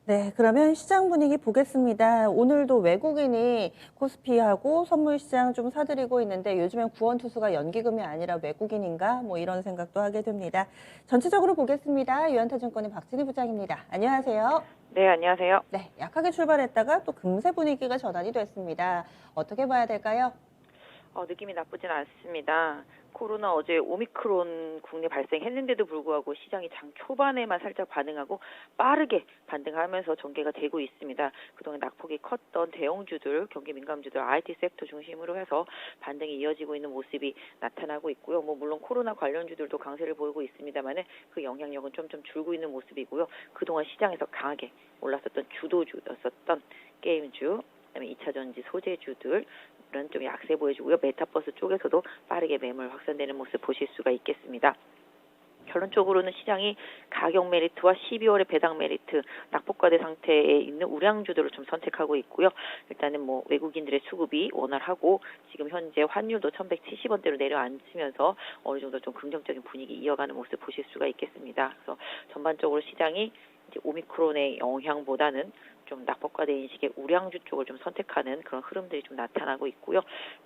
네, 그러면 시장 분위기 보겠습니다. 오늘도 외국인이 코스피하고 선물시장 좀 사들이고 있는데 요즘엔 구원투수가 연기금이 아니라 외국인인가? 뭐 이런 생각도 하게 됩니다. 전체적으로 보겠습니다. 유한타증권의 박진희 부장입니다. 안녕하세요. 네, 안녕하세요. 네, 약하게 출발했다가 또 금세 분위기가 전환이 됐습니다. 어떻게 봐야 될까요? 느낌이 나쁘진 않습니다. 코로나 어제 오미크론 국내 발생했는데도 불구하고 시장이 장 초반에만 살짝 반응하고 빠르게 반등하면서 전개가 되고 있습니다. 그동안 낙폭이 컸던 대형주들, 경기 민감주들, IT 섹터 중심으로 해서 반등이 이어지고 있는 모습이 나타나고 있고요. 물론 코로나 관련주들도 강세를 보이고 있습니다만은 그 영향력은 좀 줄고 있는 모습이고요. 그동안 시장에서 강하게 올랐었던 주도주였었던 게임주, 그다음에 2차전지 소재주들 은 좀 약세 보여주고요. 메타버스 쪽에서도 빠르게 매물 확산되는 모습 보실 수가 있겠습니다. 결론적으로는 시장이 가격 메리트와 12월의 배당 메리트, 낙폭과대 상태에 있는 우량주들을 좀 선택하고 있고요. 일단은 외국인들의 수급이 원활하고 지금 현재 환율도 1170원대로 내려앉으면서 어느 정도 좀 긍정적인 분위기 이어가는 모습 보실 수가 있겠습니다. 그래서 전반적으로 시장이 이제 오미크론의 영향보다는 좀 낙폭과대 인식의 우량주 쪽을 좀 선택하는 그런 흐름들이 좀 나타나고 있고요.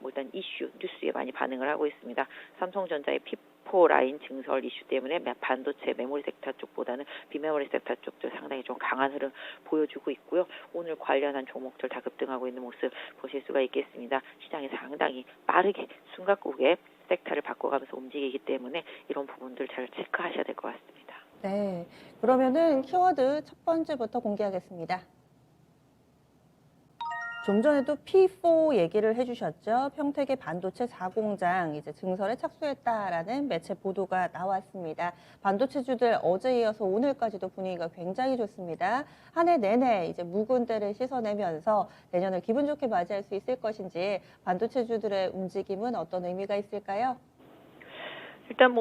일단 이슈, 뉴스에 많이 반응을 하고 있습니다. 삼성전자의 피포 라인 증설 이슈 때문에 반도체 메모리 섹터 쪽보다는 비메모리 섹터 쪽도 상당히 좀 강한 흐름 보여주고 있고요. 오늘 관련한 종목들 다 급등하고 있는 모습 보실 수가 있겠습니다. 시장이 상당히 빠르게 숨가쁘게 섹터를 바꿔가면서 움직이기 때문에 이런 부분들 잘 체크하셔야 될 것 같습니다. 네, 그러면은 키워드 첫 번째부터 공개하겠습니다. 좀 전에도 P4 얘기를 해주셨죠. 평택의 반도체 4공장 이제 증설에 착수했다라는 매체 보도가 나왔습니다. 반도체주들 어제 이어서 오늘까지도 분위기가 굉장히 좋습니다. 한 해 내내 이제 묵은 때를 씻어내면서 내년을 기분 좋게 맞이할 수 있을 것인지 반도체주들의 움직임은 어떤 의미가 있을까요? 일단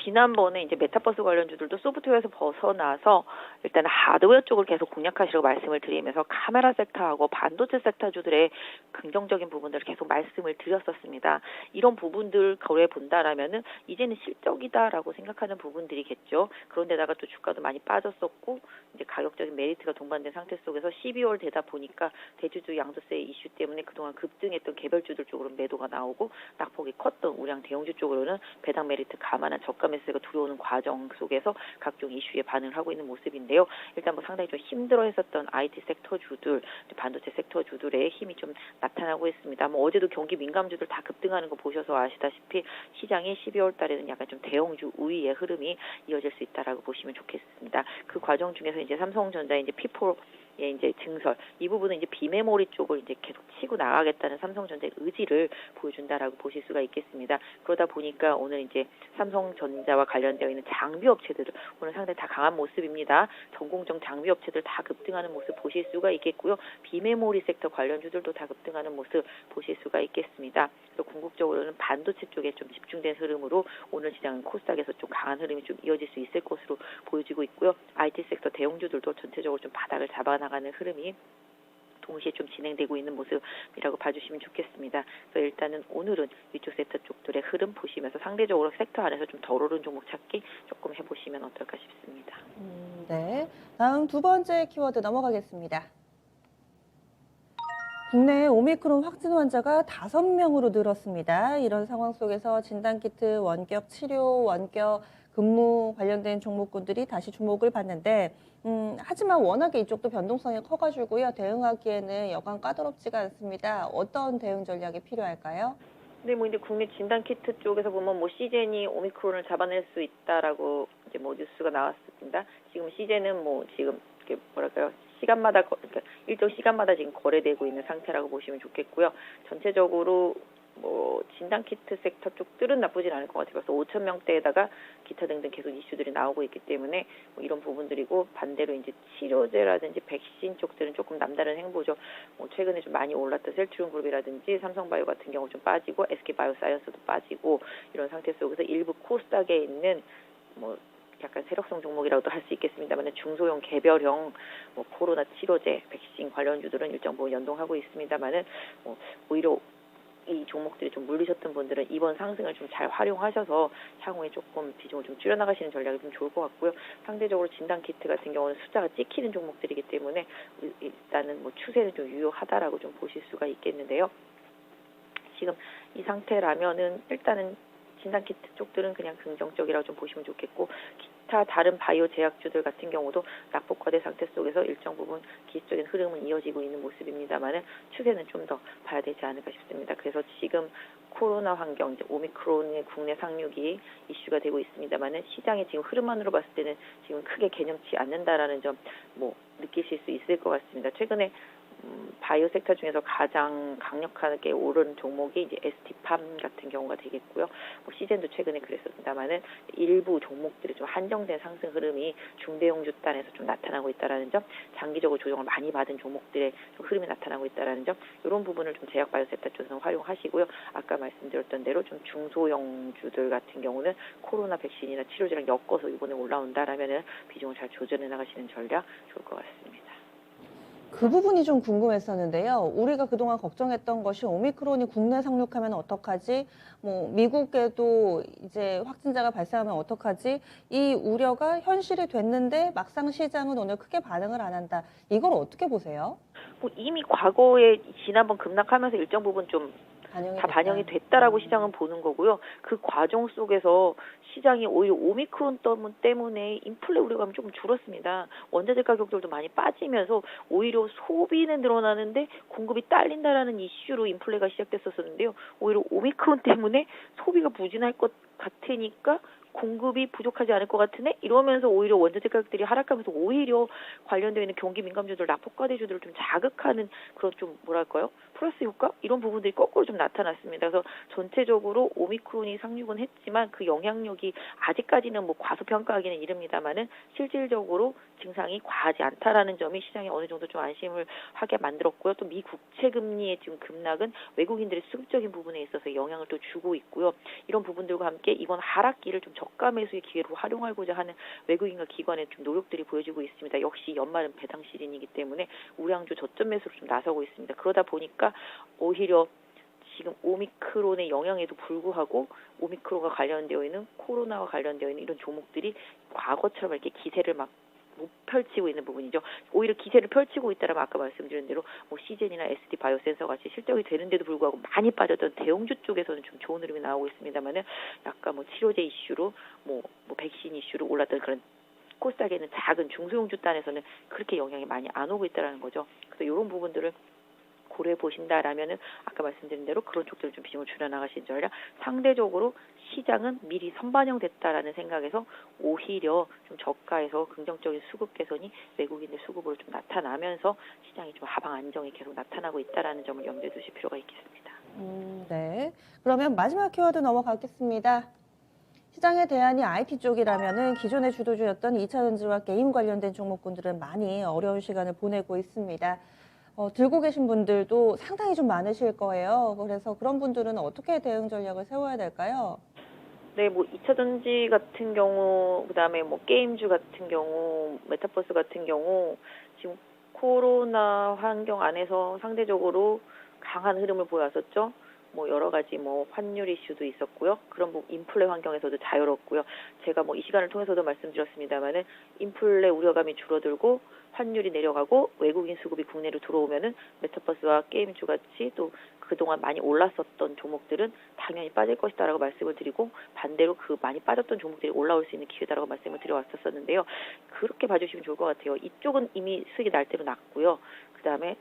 지난번에 이제 메타버스 관련주들도 소프트웨어에서 벗어나서 일단 하드웨어 쪽을 계속 공략하시라고 말씀을 드리면서 카메라 섹터하고 반도체 섹터주들의 긍정적인 부분들을 계속 말씀을 드렸었습니다. 이런 부분들 거래 본다라면은 이제는 실적이다라고 생각하는 부분들이겠죠. 그런데다가 또 주가도 많이 빠졌었고 이제 가격적인 메리트가 동반된 상태 속에서 12월 되다 보니까 대주주 양도세 이슈 때문에 그동안 급등했던 개별주들 쪽으로 매도가 나오고 낙폭이 컸던 우량 대형주 쪽으로는 배당 메리트 감안한 저가 매수가 들어오는 과정 속에서 각종 이슈에 반응을 하고 있는 모습인데요. 일단 상당히 좀 힘들어했었던 IT 섹터주들, 반도체 섹터주들의 힘이 좀 나타나고 있습니다. 어제도 경기 민감주들 다 급등하는 거 보셔서 아시다시피 시장이 12월 달에는 약간 좀 대형주 우위의 흐름이 이어질 수 있다라고 보시면 좋겠습니다. 그 과정 중에서 이제 삼성전자의 이제 P4 예, 이제 증설 이 부분은 이제 비메모리 쪽을 이제 계속 치고 나가겠다는 삼성전자의 의지를 보여준다라고 보실 수가 있겠습니다. 그러다 보니까 오늘 이제 삼성전자와 관련되어 있는 장비 업체들 오늘 상당히 다 강한 모습입니다. 전공정 장비 업체들 다 급등하는 모습 보실 수가 있겠고요. 비메모리 섹터 관련주들도 다 급등하는 모습 보실 수가 있겠습니다. 그래서 궁극적으로는 반도체 쪽에 좀 집중된 흐름으로 오늘 시장은 코스닥에서 좀 강한 흐름이 좀 이어질 수 있을 것으로 보여지고 있고요. IT 섹터 대형주들도 전체적으로 좀 바닥을 잡아나가는 흐름이 동시에 좀 진행되고 있는 모습이라고 봐주시면 좋겠습니다. 그래서 일단은 오늘은 위쪽 섹터 쪽들의 흐름 보시면서 상대적으로 섹터 안에서 좀 덜 오른 종목 찾기 조금 해보시면 어떨까 싶습니다. 네, 다음 두 번째 키워드 넘어가겠습니다. 국내 오미크론 확진 환자가 5명으로 늘었습니다. 이런 상황 속에서 진단키트, 원격 치료, 원격 근무 관련된 종목군들이 다시 주목을 받는데, 하지만 워낙에 이쪽도 변동성이 커가지고요. 대응하기에는 여간 까다롭지가 않습니다. 어떤 대응 전략이 필요할까요? 네, 이제 국내 진단 키트 쪽에서 보면 시젠이 오미크론을 잡아낼 수 있다라고 이제 뉴스가 나왔습니다. 지금 시젠은 지금 이렇게 뭐랄까요? 시간마다 그러니까 일정 시간마다 지금 거래되고 있는 상태라고 보시면 좋겠고요. 전체적으로 진단 키트 섹터 쪽들은 나쁘진 않을 것 같아요. 그래서 5천 명대에다가 기타 등등 계속 이슈들이 나오고 있기 때문에 이런 부분들이고 반대로 이제 치료제라든지 백신 쪽들은 조금 남다른 행보죠. 최근에 좀 많이 올랐던 셀트리온 그룹이라든지 삼성바이오 같은 경우 좀 빠지고 SK바이오사이언스도 빠지고 이런 상태 속에서 일부 코스닥에 있는 약간 세력성 종목이라고도 할 수 있겠습니다만 중소형 개별형 코로나 치료제, 백신 관련주들은 일정 부분 연동하고 있습니다만은 오히려 이 종목들이 좀 물리셨던 분들은 이번 상승을 좀 잘 활용하셔서 향후에 조금 비중을 좀 줄여나가시는 전략이 좀 좋을 것 같고요. 상대적으로 진단 키트 같은 경우는 숫자가 찍히는 종목들이기 때문에 일단은 뭐 추세는 좀 유효하다라고 좀 보실 수가 있겠는데요. 지금 이 상태라면은 일단은 진단 키트 쪽들은 그냥 긍정적이라고 좀 보시면 좋겠고, 기타 다른 바이오 제약주들 같은 경우도 낙폭과대 상태 속에서 일정 부분 기술적인 흐름은 이어지고 있는 모습입니다만은 추세는 좀 더 봐야 되지 않을까 싶습니다. 그래서 지금 코로나 환경, 이제 오미크론의 국내 상륙이 이슈가 되고 있습니다만은 시장의 지금 흐름만으로 봤을 때는 지금 크게 개념치 않는다라는 점 뭐 느끼실 수 있을 것 같습니다. 최근에 바이오 섹터 중에서 가장 강력하게 오른 종목이 이제 ST팜 같은 경우가 되겠고요. 뭐 시젠도 최근에 그랬었습니다만은 일부 종목들이 좀 한정된 상승 흐름이 중대형주 단에서 좀 나타나고 있다라는 점, 장기적으로 조정을 많이 받은 종목들의 좀 흐름이 나타나고 있다라는 점, 이런 부분을 좀 제약 바이오 섹터 쪽에서 활용하시고요. 아까 말씀드렸던 대로 좀 중소형주들 같은 경우는 코로나 백신이나 치료제랑 엮어서 이번에 올라온다라면은 비중을 잘 조절해 나가시는 전략 좋을 것 같습니다. 그 부분이 좀 궁금했었는데요. 우리가 그동안 걱정했던 것이 오미크론이 국내 상륙하면 어떡하지? 뭐 미국에도 이제 확진자가 발생하면 어떡하지? 이 우려가 현실이 됐는데 막상 시장은 오늘 크게 반응을 안 한다. 이걸 어떻게 보세요? 뭐 이미 과거에 지난번 급락하면서 일정 부분 좀 다 반영이 됐다라고 시장은 보는 거고요. 그 과정 속에서 시장이 오히려 오미크론 때문에 인플레 우려감이 조금 줄었습니다. 원자재 가격들도 많이 빠지면서 오히려 소비는 늘어나는데 공급이 딸린다라는 이슈로 인플레가 시작됐었는데요. 오히려 오미크론 때문에 소비가 부진할 것 같으니까 공급이 부족하지 않을 것 같으네? 이러면서 오히려 원자재 가격들이 하락하면서 오히려 관련되어 있는 경기 민감주들, 낙폭과대주들을 좀 자극하는 그런 좀 뭐랄까요? 플러스 효과? 이런 부분들이 거꾸로 좀 나타났습니다. 그래서 전체적으로 오미크론이 상륙은 했지만 그 영향력이 아직까지는 뭐 과소평가하기는 이릅니다만은 실질적으로 증상이 과하지 않다라는 점이 시장에 어느 정도 좀 안심을 하게 만들었고요. 또 미 국채 금리의 지금 급락은 외국인들의 수급적인 부분에 있어서 영향을 또 주고 있고요. 이런 부분들과 함께 이번 하락기를 좀 저가 매수의 기회로 활용하고자 하는 외국인과 기관의 좀 노력들이 보여지고 있습니다. 역시 연말은 배당 시즌이기 때문에 우량주 저점 매수로 좀 나서고 있습니다. 그러다 보니까 오히려 지금 오미크론의 영향에도 불구하고 오미크론과 관련되어 있는 코로나와 관련되어 있는 이런 종목들이 과거처럼 이렇게 기세를 막 못 펼치고 있는 부분이죠. 오히려 기세를 펼치고 있다라면 아까 말씀드린 대로 뭐 시젠이나 SD 바이오센서 같이 실적이 되는데도 불구하고 많이 빠졌던 대형주 쪽에서는 좀 좋은 흐름이 나오고 있습니다만은 약간 뭐 치료제 이슈로 뭐 백신 이슈로 올랐던 그런 코스닥에는 작은 중소형주 단에서는 그렇게 영향이 많이 안 오고 있다라는 거죠. 그래서 이런 부분들을 고려해 보신다라면은 아까 말씀드린 대로 그런 쪽들을 좀 비중을 줄여나가신 전략, 상대적으로 시장은 미리 선반영됐다라는 생각에서 오히려 좀 저가에서 긍정적인 수급 개선이 외국인의 수급으로 좀 나타나면서 시장이 좀 하방 안정이 계속 나타나고 있다라는 점을 염두에 두실 필요가 있겠습니다. 네. 그러면 마지막 키워드 넘어가겠습니다. 시장의 대안이 IP 쪽이라면은 기존의 주도주였던 2차 전지와 게임 관련된 종목군들은 많이 어려운 시간을 보내고 있습니다. 들고 계신 분들도 상당히 좀 많으실 거예요. 그래서 그런 분들은 어떻게 대응 전략을 세워야 될까요? 네, 뭐 2차 전지 같은 경우, 그다음에 뭐 게임주 같은 경우, 메타버스 같은 경우 지금 코로나 환경 안에서 상대적으로 강한 흐름을 보여왔었죠. 뭐 여러 가지 뭐 환율 이슈도 있었고요. 그런 인플레 환경에서도 자유롭고요. 제가 뭐 이 시간을 통해서도 말씀드렸습니다만은 인플레 우려감이 줄어들고 환율이 내려가고 외국인 수급이 국내로 들어오면은 메타버스와 게임주 같이 또 그동안 많이 올랐었던 종목들은 당연히 빠질 것이다라고 말씀을 드리고, 반대로 그 많이 빠졌던 종목들이 올라올 수 있는 기회다라고 말씀을 드려왔었는데요. 그렇게 봐주시면 좋을 것 같아요. 이쪽은 이미 수익이 날 대로 났고요. 그다음에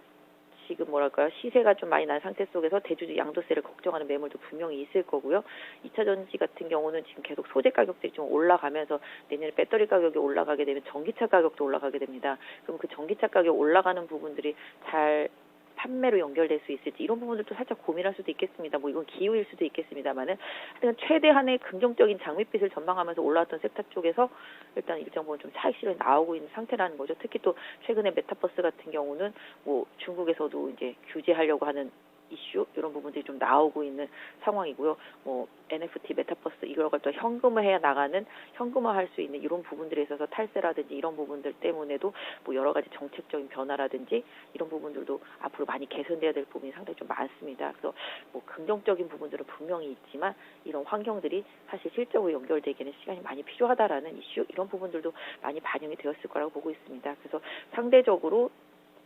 지금 뭐랄까요, 시세가 좀 많이 난 상태 속에서 대주주 양도세를 걱정하는 매물도 분명히 있을 거고요. 2차 전지 같은 경우는 지금 계속 소재 가격들이 좀 올라가면서 내년에 배터리 가격이 올라가게 되면 전기차 가격도 올라가게 됩니다. 그럼 그 전기차 가격 올라가는 부분들이 잘 판매로 연결될 수 있을지, 이런 부분들도 살짝 고민할 수도 있겠습니다. 뭐 이건 기회일 수도 있겠습니다만은 하여튼 최대한의 긍정적인 장밋빛을 전망하면서 올라왔던 섹터 쪽에서 일단 일정 부분 좀 차익 실현이 나오고 있는 상태라는 거죠. 특히 또 최근에 메타버스 같은 경우는 뭐 중국에서도 이제 규제하려고 하는 이슈 이런 부분들이 좀 나오고 있는 상황이고요. 뭐 NFT, 메타버스 이걸 또 현금화해 나가는 현금화할 수 있는 이런 부분들에 있어서 탈세라든지 이런 부분들 때문에도 뭐 여러 가지 정책적인 변화라든지 이런 부분들도 앞으로 많이 개선돼야 될 부분이 상당히 좀 많습니다. 그래서 뭐 긍정적인 부분들은 분명히 있지만 이런 환경들이 사실 실적으로 연결되기에는 시간이 많이 필요하다라는 이슈 이런 부분들도 많이 반영이 되었을 거라고 보고 있습니다. 그래서 상대적으로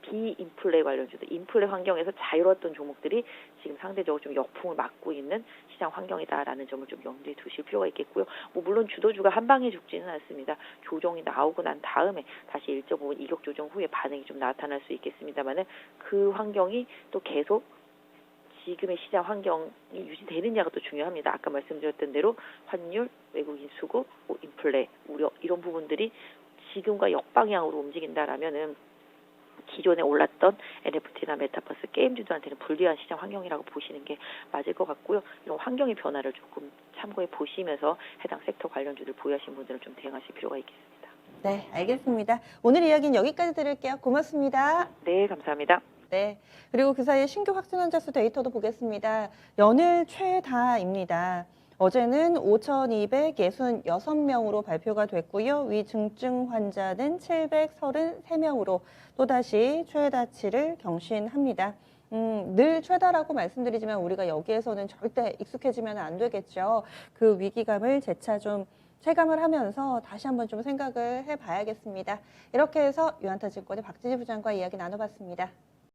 비인플레 관련주들, 인플레 환경에서 자유로웠던 종목들이 지금 상대적으로 좀 역풍을 맞고 있는 시장 환경이다라는 점을 좀 염두에 두실 필요가 있겠고요. 뭐 물론 주도주가 한 방에 죽지는 않습니다. 조정이 나오고 난 다음에 다시 일정 부분 이격 조정 후에 반응이 좀 나타날 수 있겠습니다만은 그 환경이 또 계속 지금의 시장 환경이 유지되느냐가 또 중요합니다. 아까 말씀드렸던 대로 환율, 외국인 수급, 뭐 인플레, 우려 이런 부분들이 지금과 역방향으로 움직인다라면은 기존에 올랐던 NFT나 메타버스 게임주들한테는 불리한 시장 환경이라고 보시는 게 맞을 것 같고요. 이런 환경의 변화를 조금 참고해 보시면서 해당 섹터 관련주들 보유하신 분들은 좀 대응하실 필요가 있겠습니다. 네, 알겠습니다. 오늘 이야기는 여기까지 들을게요. 고맙습니다. 네, 감사합니다. 네. 그리고 그 사이에 신규 확진 환자 수 데이터도 보겠습니다. 연일 최다입니다. 어제는 5,266명으로 발표가 됐고요. 위중증 환자는 733명으로 또다시 최다치를 경신합니다. 늘 최다라고 말씀드리지만 우리가 여기에서는 절대 익숙해지면 안 되겠죠. 그 위기감을 재차 좀 체감을 하면서 다시 한번 좀 생각을 해봐야겠습니다. 이렇게 해서 유한타증권의 박진희 부장과 이야기 나눠봤습니다.